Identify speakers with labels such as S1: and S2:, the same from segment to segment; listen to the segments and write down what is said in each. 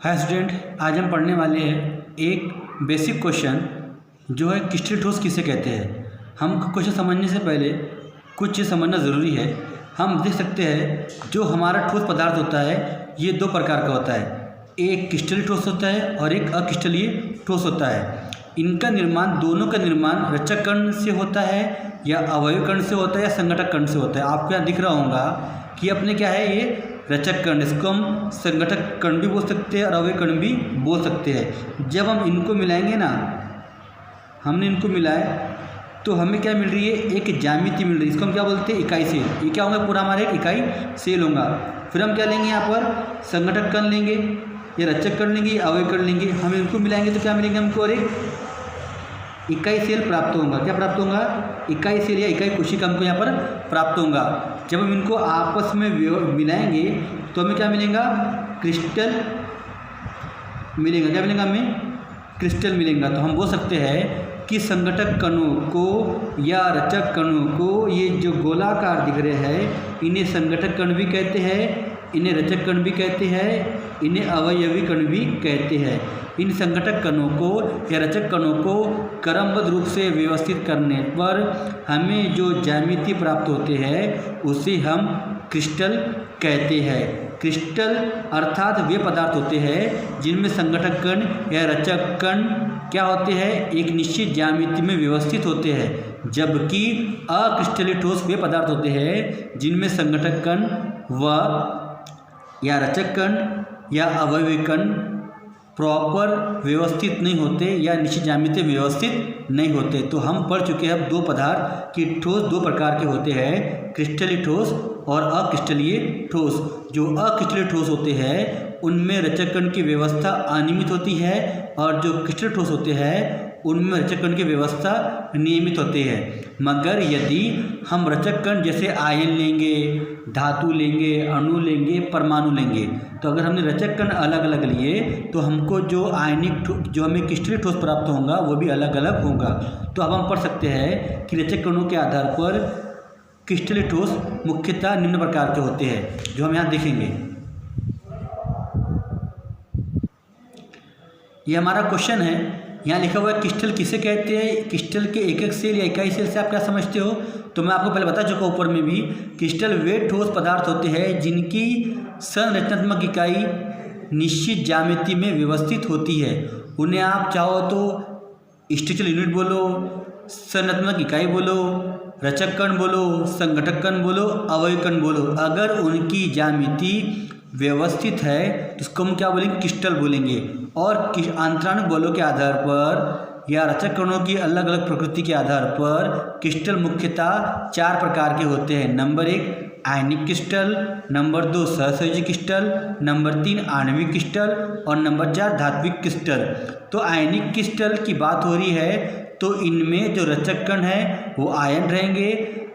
S1: Hi student, आज हम पढ़ने वाले हैं एक बेसिक क्वेश्चन जो है क्रिस्टल ठोस किसे कहते हैं। हम क्वेश्चन समझने से पहले कुछ चीज़ समझना ज़रूरी है। हम देख सकते हैं जो हमारा ठोस पदार्थ होता है ये दो प्रकार का होता है, एक क्रिस्टलीय ठोस होता है और एक अक्रिस्टलीय ठोस होता है। इनका निर्माण, दोनों का निर्माण रचक कण से होता है या अवयव कण से होता है या संघटक कण से होता है। आपको यहाँ दिख रहा होगा कि अपने क्या है, ये रचक कण, इसको हम संघटक कण भी बोल सकते हैं और अवयव कण भी बोल सकते हैं। जब हम इनको मिलाएंगे ना, हमने इनको मिलाए तो हमें क्या मिल रही है, एक ज्यामिति मिल रही है। इसको हम क्या बोलते हैं, इकाई सेल। ये क्या होगा, पूरा हमारा एक इकाई सेल होगा। फिर हम क्या लेंगे, यहाँ पर संघटक कण लेंगे या रचक कण लेंगे या अवयव कण लेंगे। हम इनको मिलाएंगे तो क्या मिलेंगे हमको, और एक इकाई सेल प्राप्त होगा। क्या प्राप्त होगा, इकाई सेल या इकाई कोशिका हमको यहाँ पर प्राप्त होगा। जब हम इनको आपस में मिलाएंगे तो हमें क्या मिलेगा, क्रिस्टल मिलेगा। क्या मिलेगा हमें, क्रिस्टल मिलेगा। तो हम बोल सकते हैं कि संघटक कणों को या रचक कणों को, ये जो गोलाकार दिख रहे हैं, इन्हें संघटक कण भी कहते हैं, इन्हें रचक कण भी कहते हैं, इन्हें अवयवी कण भी कहते हैं। इन संघटक कणों को या रचक कणों को क्रमबद्ध रूप से व्यवस्थित करने पर हमें जो ज्यामिति प्राप्त होते हैं उसे हम क्रिस्टल कहते हैं। क्रिस्टल अर्थात वे पदार्थ होते हैं जिनमें संघटक कण या रचक कण क्या होते हैं, एक निश्चित ज्यामिति में व्यवस्थित होते हैं। जबकि अक्रिस्टलीय ठोस वे पदार्थ होते हैं जिनमें संघटक कण व या रचक कण या अवयवी कण प्रॉपर व्यवस्थित नहीं होते या निश्चित ज्यामिति व्यवस्थित नहीं होते। तो हम पढ़ चुके हैं अब दो पदार्थ कि ठोस दो प्रकार के होते हैं, क्रिस्टलीय ठोस और अक्रिस्टलीय ठोस। जो अक्रिस्टलीय ठोस होते हैं उनमें रचक कण की व्यवस्था अनियमित होती है और जो क्रिस्टलीय ठोस होते हैं उनमें रचक कण की व्यवस्था नियमित होती है। मगर यदि हम रचक कण जैसे आयन लेंगे, धातु लेंगे, अणु लेंगे, परमाणु लेंगे, तो अगर हमने रचक कण अलग अलग लिए तो हमको जो आयनिक जो हमें क्रिस्टलीय ठोस प्राप्त होगा वो भी अलग अलग होगा। तो अब हम पढ़ सकते हैं कि रचक कणों के आधार पर क्रिस्टलीय ठोस मुख्यतः निम्न प्रकार के होते हैं, जो हम यहाँ देखेंगे। ये हमारा क्वेश्चन है, यहाँ लिखा हुआ है क्रिस्टल किसे कहते हैं। क्रिस्टल के एक एक सेल या इकाई सेल से आप क्या समझते हो, तो मैं आपको पहले बता चुका ऊपर में भी। क्रिस्टल वे ठोस पदार्थ होते हैं जिनकी संरचनात्मक इकाई निश्चित ज्यामिति में व्यवस्थित होती है। उन्हें आप चाहो तो स्ट्रक्चरल यूनिट बोलो, संरचनात्मक इकाई बोलो, रचक कण बोलो, संघटक कण बोलो, अवयव कण बोलो। अगर उनकी ज्यामिति व्यवस्थित है तो उसको हम क्या बोलेंगे, क्रिस्टल बोलेंगे। और आंतराणुक बलों के आधार पर या रचक कणों की अलग अलग प्रकृति के आधार पर क्रिस्टल मुख्यतः चार प्रकार के होते हैं। नंबर 1 आयनिक क्रिस्टल, नंबर 2 सहसंयोजी क्रिस्टल, नंबर 3 आणविक क्रिस्टल और नंबर 4 धात्विक क्रिस्टल। तो आयनिक क्रिस्टल की बात हो रही है तो इनमें जो रचक कण है वो आयन रहेंगे।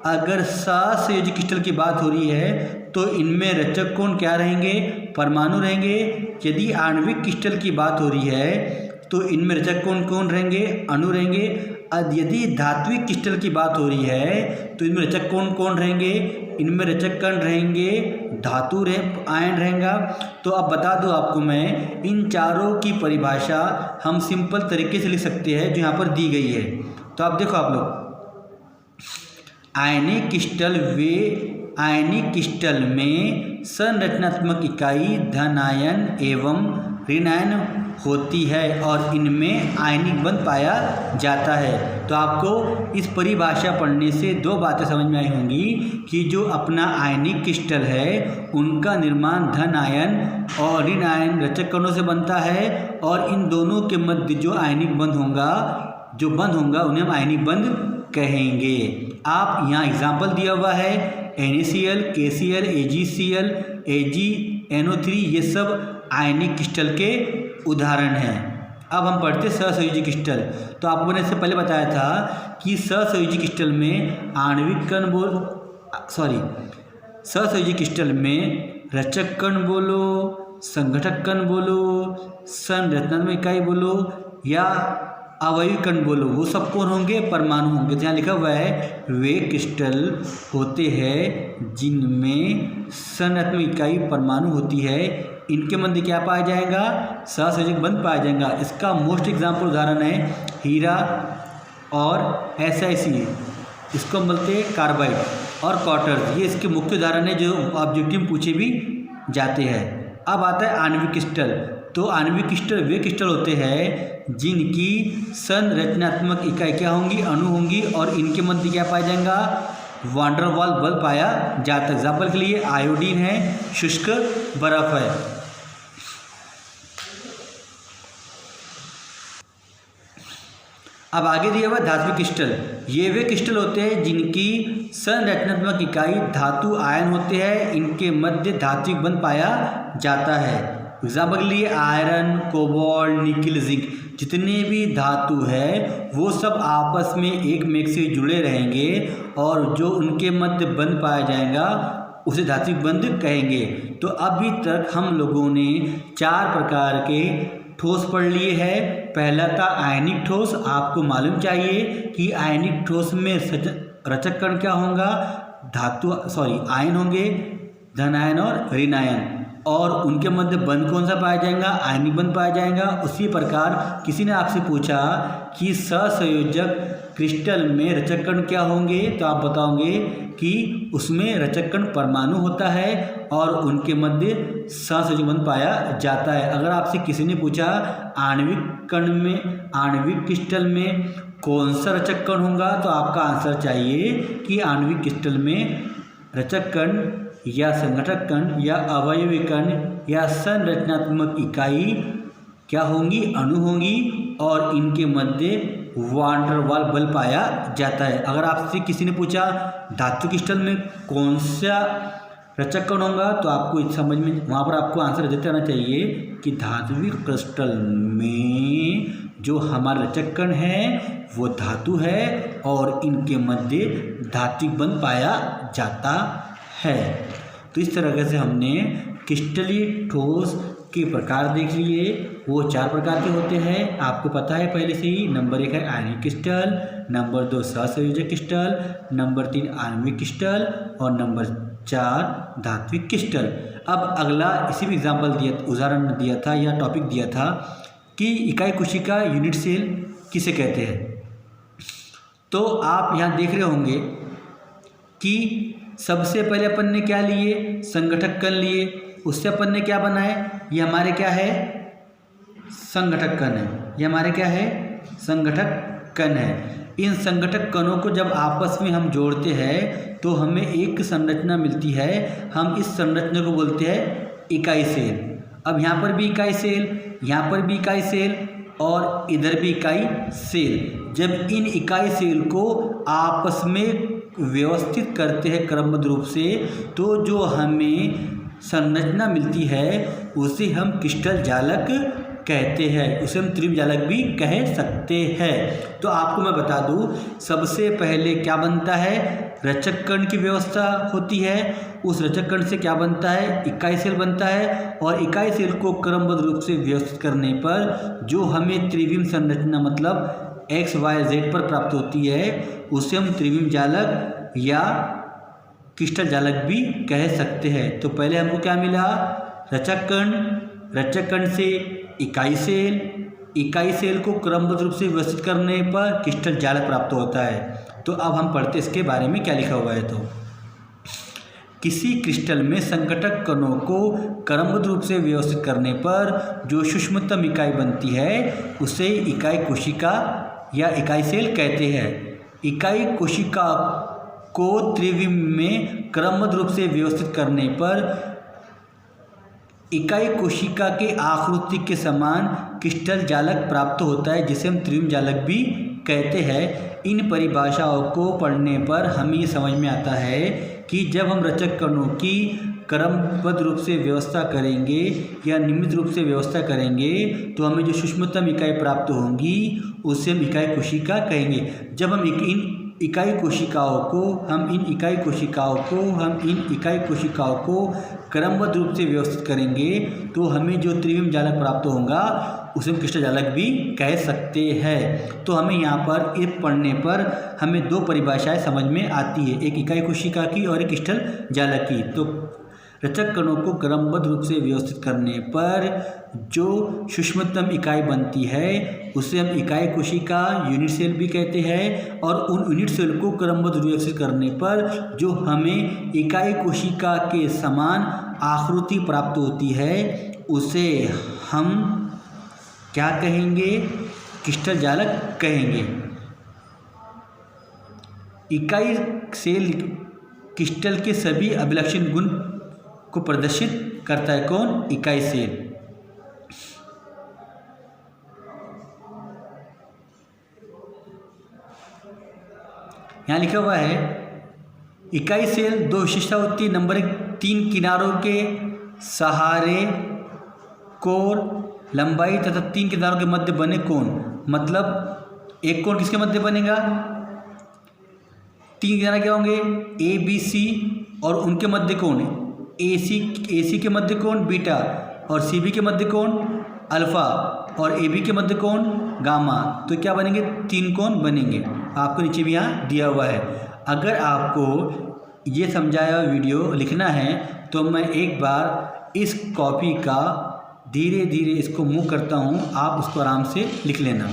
S1: अगर सहसंयोजी क्रिस्टल की बात हो रही है तो इनमें रचक कण क्या रहेंगे, परमाणु रहेंगे। यदि आणविक क्रिस्टल की बात हो रही है तो इनमें रचक कण कौन रहेंगे, अणु रहेंगे। यदि धात्विक क्रिस्टल की बात हो रही है तो इनमें रचक कण कौन रहेंगे, इनमें रचक कण रहेंगे, धातु आयन रहेगा। तो अब बता दूं आपको मैं, इन चारों की परिभाषा हम सिंपल तरीके से लिख सकते हैं जो यहाँ पर दी गई है। तो आप देखो, आप लोग आयनिक क्रिस्टल में संरचनात्मक इकाई धनायन एवं ऋणायन होती है और इनमें आयनिक बंध पाया जाता है। तो आपको इस परिभाषा पढ़ने से दो बातें समझ में आई होंगी कि जो अपना आयनिक क्रिस्टल है उनका निर्माण धन आयन और ऋण आयन रचक कणों से बनता है और इन दोनों के मध्य जो आयनिक बंध होगा उन्हें हम आयनिक बंध कहेंगे। आप यहाँ एग्जाम्पल दिया हुआ है, NaCl, KCl, AgCl, AgNO3, ये सब आयनिक क्रिस्टल के उदाहरण हैं। अब हम पढ़ते सहसंयोजी क्रिस्टल। तो आपको मैंने इससे पहले बताया था कि सहसंयोजी क्रिस्टल में सहसंयोजी क्रिस्टल में रचक कण बोलो, संघटक कण बोलो, संरचनात्मक इकाई बोलो या अवयवी कण बोलो, वो सब कौन होंगे, परमाणु होंगे। तो यहाँ लिखा हुआ है वे क्रिस्टल होते हैं जिनमें संरचनात्मक इकाई परमाणु होती है इनके मध्य क्या पाया जाएगा, सहसंयोजक बंध पाया जाएगा। इसका मोस्ट एग्जाम्पल उदाहरण है हीरा और SiC, इसको बोलते हैं कार्बाइड और कॉटर्स, ये इसके मुख्य उदाहरण है जो ऑब्जेक्टिव में पूछे भी जाते हैं। अब आता है आणविक क्रिस्टल। तो आणविक क्रिस्टल वे क्रिस्टल होते हैं जिनकी संरचनात्मक इकाई क्या होंगी, अणु होंगी, और इनके मध्य क्या पाया जाएगा, वान डेर वाल बल पाया जाता है। एग्जाम्पल के लिए आयोडीन है, शुष्क बर्फ है। अब आगे दिया हुआ धात्विक क्रिस्टल। ये वे क्रिस्टल होते हैं जिनकी संरचनात्मक इकाई धातु आयन होते हैं, इनके मध्य धात्विक बंध पाया जाता है। एग्जाम्पल के लिए आयरन, कोबाल्ट, निकिल, जिंक, जितने भी धातु है वो सब आपस में एक में से जुड़े रहेंगे और जो उनके मध्य बंध पाया जाएगा उसे धात्विक बंध कहेंगे। तो अभी तक हम लोगों ने 4 प्रकार के ठोस पढ़ लिए हैं। पहला था आयनिक ठोस। आपको मालूम चाहिए कि आयनिक ठोस में रचक कण क्या होगा, आयन होंगे, धन आयन और ऋण आयन, और उनके मध्य बंध कौन सा पाया जाएगा, आयनिक बंध पाया जाएगा। उसी प्रकार किसी ने आपसे पूछा कि सहसंयोजक क्रिस्टल में रचक कण क्या होंगे, तो आप बताओगे कि उसमें रचक कण परमाणु होता है और उनके मध्य सहसंयोजक बंध पाया जाता है। अगर आपसे किसी ने पूछा आणविक क्रिस्टल में कौन सा रचक कण होगा, तो आपका आंसर चाहिए कि आणविक क्रिस्टल में रचक कण या संगठक कण या अवयवी कण या संरचनात्मक इकाई क्या होंगी, अणु होंगी, और इनके मध्य वान डेर वाल बल पाया जाता है। अगर आपसे किसी ने पूछा धातु क्रिस्टल में कौन सा रचक कण होगा, तो आपको समझ में वहाँ पर आपको आंसर देते रहना चाहिए कि धात्विक क्रिस्टल में जो हमारा रचक कण है वो धातु है और इनके मध्य धात्विक बंध पाया जाता है। तो इस तरह से हमने क्रिस्टलीय ठोस के प्रकार देख लिए। वो 4 प्रकार के होते हैं, आपको पता है पहले से ही। नंबर 1 है आयनिक क्रिस्टल, नंबर 2 सहसंयोजक क्रिस्टल, नंबर 3 आणविक क्रिस्टल और नंबर 4 धात्विक क्रिस्टल। अब अगला इसी में उदाहरण दिया था या टॉपिक दिया था कि इकाई कोशिका यूनिट सेल किसे कहते हैं। तो आप यहाँ देख रहे होंगे कि सबसे पहले अपन ने क्या लिए, संगठक कण लिए। उससे अपन ने क्या बनाए, ये हमारे क्या है, संगठक कण है। ये हमारे क्या है, संगठक कण है। इन संगठक कणों को जब आपस में हम जोड़ते हैं तो हमें एक संरचना मिलती है। हम इस संरचना को बोलते हैं इकाई सेल। अब यहाँ पर भी इकाई सेल, यहाँ पर भी इकाई सेल और इधर भी इकाई सेल। जब इन इकाई सेल को आपस में व्यवस्थित करते हैं क्रमबद्ध रूप से, तो जो हमें संरचना मिलती है उसे हम क्रिस्टल जालक कहते हैं, उसे हम त्रिविम जालक भी कह सकते हैं। तो आपको मैं बता दूं, सबसे पहले क्या बनता है, रचक कण की व्यवस्था होती है। उस रचक कण से क्या बनता है, इकाई सेल बनता है, और इकाई सेल को क्रमबद्ध रूप से व्यवस्थित करने पर जो हमें त्रिविम संरचना मतलब XYZ पर प्राप्त होती है उसे हम त्रिविम जालक या क्रिस्टल जालक भी कह सकते हैं। तो पहले हमको क्या मिला, रचक कण से इकाई सेल को क्रमबद्ध रूप से व्यवस्थित करने पर क्रिस्टल जालक प्राप्त होता है। तो अब हम पढ़ते इसके बारे में क्या लिखा हुआ है। तो किसी क्रिस्टल में संगठक कणों को क्रमबद्ध रूप से व्यवस्थित करने पर जो सूक्ष्मतम इकाई बनती है उसे इकाई कोशिका या इकाई सेल कहते हैं। इकाई कोशिका को त्रिविम में क्रमबद्ध रूप से व्यवस्थित करने पर इकाई कोशिका के आकृति के समान क्रिस्टल जालक प्राप्त होता है, जिसे हम त्रिविम जालक भी कहते हैं। इन परिभाषाओं को पढ़ने पर हमें समझ में आता है कि जब हम रचक कणों की क्रमबद्ध रूप से व्यवस्था करेंगे या नियमित रूप से व्यवस्था करेंगे तो हमें जो सूक्ष्मतम इकाई प्राप्त होंगी उसे हम इकाई कोशिका कहेंगे। जब हम इन इकाई कोशिकाओं को क्रमबद्ध रूप से व्यवस्थित करेंगे तो हमें जो त्रिविम जालक प्राप्त होगा उसे हम क्रिस्टल जालक भी कह सकते हैं। तो हमें यहाँ पर एक पढ़ने पर हमें 2 परिभाषाएं समझ में आती है, एक इकाई कोशिका की और एक क्रिस्टल जालक की। तो रचक कणों को क्रमबद्ध रूप से व्यवस्थित करने पर जो सूक्ष्मतम इकाई बनती है उसे हम इकाई कोशिका यूनिट सेल भी कहते हैं। और उन यूनिट सेल को क्रमबद्ध व्यवस्थित करने पर जो हमें इकाई कोशिका के समान आकृति प्राप्त होती है उसे हम क्या कहेंगे? क्रिस्टल जालक कहेंगे। इकाई सेल क्रिस्टल के सभी अभिलक्षण गुण को प्रदर्शित करता है। कौन? इकाई सेल। यहाँ लिखा हुआ है इकाई सेल दो विशेषता होती है। नंबर 1, 3 किनारों के सहारे कोण, लंबाई तथा 3 किनारों के मध्य बने कोण। मतलब एक कोण किसके मध्य बनेगा? 3 किनारे क्या होंगे? ए बी सी, और उनके मध्य कोण ए सी के मध्य कोण बीटा, और सी बी के मध्य कोण अल्फा, और ए बी के मध्य कोण गामा। तो क्या बनेंगे? 3 कोण बनेंगे। आपको नीचे भी यहाँ दिया हुआ है। अगर आपको ये समझाया हुआ वीडियो लिखना है तो मैं एक बार इस कॉपी का धीरे धीरे इसको मूव करता हूँ, आप उसको आराम से लिख लेना।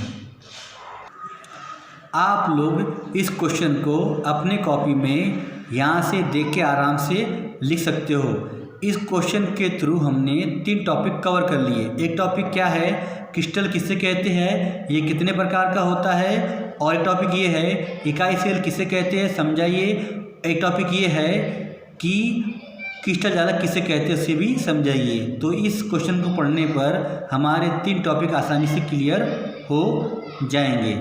S1: आप लोग इस क्वेश्चन को अपने कॉपी में यहाँ से देख के आराम से लिख सकते हो। इस क्वेश्चन के थ्रू हमने 3 टॉपिक कवर कर लिए। एक टॉपिक क्या है? क्रिस्टल किसे कहते हैं, ये कितने प्रकार का होता है। और एक टॉपिक ये है इकाई सेल किसे कहते हैं, समझाइए। एक टॉपिक ये है कि क्रिस्टल जालक किसे कहते हैं, उसे भी समझाइए। तो इस क्वेश्चन को पढ़ने पर हमारे 3 टॉपिक आसानी से क्लियर हो जाएंगे।